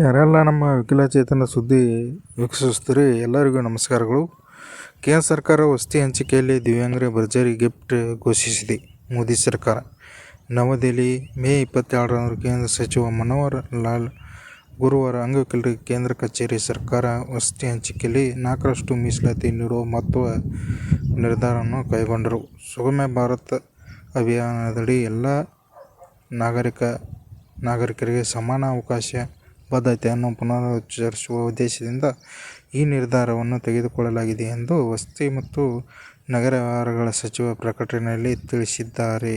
ಯಾರೆಲ್ಲ ನಮ್ಮ ವಿಕಲಚೇತನ ಸುದ್ದಿ ವೀಕ್ಷಿಸ್ತೀರಿ ಎಲ್ಲರಿಗೂ ನಮಸ್ಕಾರಗಳು. ಕೇಂದ್ರ ಸರ್ಕಾರ ವಸತಿ ಹಂಚಿಕೆಯಲ್ಲಿ ದಿವ್ಯಾಂಗರಿಗೆ ಭರ್ಜರಿ ಗಿಫ್ಟ್ ಘೋಷಿಸಿದೆ. ಮೋದಿ ಸರ್ಕಾರ ನವದೆಹಲಿ ಮೇ 22ರಂದು ಕೇಂದ್ರ ಸಚಿವ ಮನೋಹರ್ ಲಾಲ್ ಗುರುವಾರ ಅಂಗವಿಕಲರಿಗೆ ಕೇಂದ್ರ ಕಚೇರಿ ಸರ್ಕಾರ ವಸತಿ ಹಂಚಿಕೆಯಲ್ಲಿ 4ರಷ್ಟು ಮೀಸಲಾತಿ ನೀಡುವ ಮಹತ್ವದ ನಿರ್ಧಾರವನ್ನು ಕೈಗೊಂಡರು. ಸುಗಮ ಭಾರತ್ ಅಭಿಯಾನದಡಿ ಎಲ್ಲ ನಾಗರಿಕರಿಗೆ ಸಮಾನ ಅವಕಾಶ ಬದ್ಧತೆಯನ್ನು ಪುನರುಚ್ಚರಿಸುವ ಉದ್ದೇಶದಿಂದ ಈ ನಿರ್ಧಾರವನ್ನು ತೆಗೆದುಕೊಳ್ಳಲಾಗಿದೆ ಎಂದು ವಸತಿ ಮತ್ತು ನಗರ ವ್ಯವಹಾರಗಳ ಸಚಿವ ಪ್ರಕಟಣೆಯಲ್ಲಿ ತಿಳಿಸಿದ್ದಾರೆ.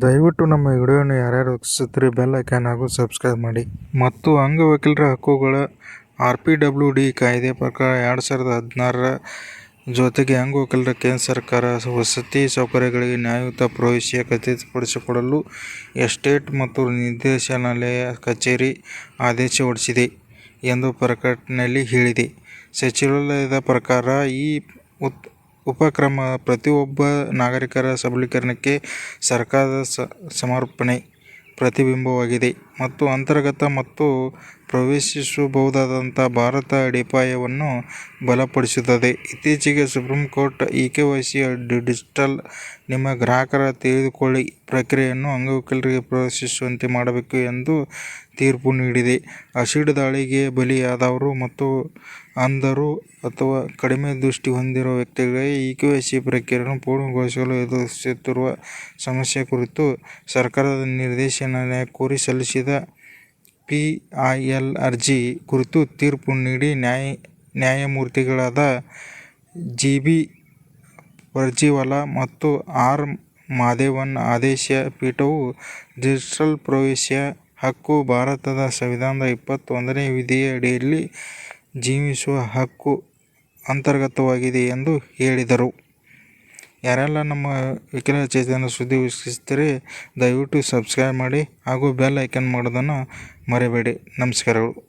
ದಯವಿಟ್ಟು ನಮ್ಮ ವಿಡಿಯೋವನ್ನು ಯಾರ್ಯಾರು ವೀಕ್ಷಿಸುತ್ತೀರಿ ಬೆಲ್ ಐಕಾನ್ ಹಾಗೂ ಸಬ್ಸ್ಕ್ರೈಬ್ ಮಾಡಿ. ಮತ್ತು ಅಂಗವಿಕಲರ ಹಕ್ಕುಗಳ RPWD ಕಾಯ್ದೆ ಪ್ರಕಾರ 2016ರ ಜೊತೆಗೆ ಅಂಗವಿಕಲರ ಕೇಂದ್ರ ಸರ್ಕಾರ ವಸತಿ ಸೌಕರ್ಯಗಳಿಗೆ ನ್ಯಾಯಯುತ ಪ್ರವೇಶ ಖಚಿತಪಡಿಸಿಕೊಳ್ಳಲು ಎಸ್ಟೇಟ್ ಮತ್ತು ನಿರ್ದೇಶನಾಲಯ ಕಚೇರಿ ಆದೇಶ ಹೊರಡಿಸಿದೆ ಎಂದು ಪ್ರಕಟಣೆಯಲ್ಲಿ ಹೇಳಿದೆ. ಸಚಿವಾಲಯದ ಪ್ರಕಾರ ಈ ಉಪಕ್ರಮ ಪ್ರತಿಯೊಬ್ಬ ನಾಗರಿಕರ ಸಬಲೀಕರಣಕ್ಕೆ ಸರ್ಕಾರದ ಸಮರ್ಪಣೆ ಪ್ರತಿಬಿಂಬವಾಗಿದೆ ಮತ್ತು ಅಂತರ್ಗತ ಮತ್ತು ಪ್ರವೇಶಿಸಬಹುದಾದಂಥ ಭಾರತ ಅಡಿಪಾಯವನ್ನು ಬಲಪಡಿಸುತ್ತದೆ. ಇತ್ತೀಚೆಗೆ ಸುಪ್ರೀಂ ಕೋರ್ಟ್ eKYC ಡಿಜಿಟಲ್ ನಿಮ್ಮ ಗ್ರಾಹಕರ ತಿಳಿದುಕೊಳ್ಳಿ ಪ್ರಕ್ರಿಯೆಯನ್ನು ಅಂಗವಿಕಲರಿಗೆ ಪ್ರವೇಶಿಸುವಂತೆ ಮಾಡಬೇಕು ಎಂದು ತೀರ್ಪು ನೀಡಿದೆ. ಆಸಿಡ್ ದಾಳಿಗೆ ಬಲಿಯಾದವರು ಮತ್ತು ಅಂಧರು ಅಥವಾ ಕಡಿಮೆ ದೃಷ್ಟಿ ಹೊಂದಿರುವ ವ್ಯಕ್ತಿಗಳಿಗೆ eKYC ಪ್ರಕ್ರಿಯೆಯನ್ನು ಪೂರ್ಣಗೊಳಿಸಲು ಎದುರಿಸುತ್ತಿರುವ ಸಮಸ್ಯೆ ಕುರಿತು ಸರ್ಕಾರದ ನಿರ್ದೇಶನಾಲಯ ಕೋರಿ ಸಲ್ಲಿಸಿದ PIL ಅರ್ಜಿ ಕುರಿತು ತೀರ್ಪು ನೀಡಿ ನ್ಯಾಯಮೂರ್ತಿಗಳಾದ JB ಪರ್ಜಿವಾಲಾ ಮತ್ತು R ಮಾದೇವನ್ ಆದೇಶ ಪೀಠವು ಡಿಜಿಟಲ್ ಪ್ರವೇಶ ಹಕ್ಕು ಭಾರತದ ಸಂವಿಧಾನದ 21ನೇ ವಿಧಿಯ ಅಡಿಯಲ್ಲಿ ಜೀವಿಸುವ ಹಕ್ಕು ಅಂತರ್ಗತವಾಗಿದೆ ಎಂದು ಹೇಳಿದರು. ಯಾರೆಲ್ಲ ನಮ್ಮ ವಿಕಲಚೇತನ ಸುದ್ದಿ ವೀಕ್ಷಿಸ್ತೀರಿ ದಯವಿಟ್ಟು ಸಬ್ಸ್ಕ್ರೈಬ್ ಮಾಡಿ ಹಾಗೂ ಬೆಲ್ ಐಕಾನ್ ಮಾಡೋದನ್ನು ಮರಿಬೇಡಿ. ನಮಸ್ಕಾರಗಳು.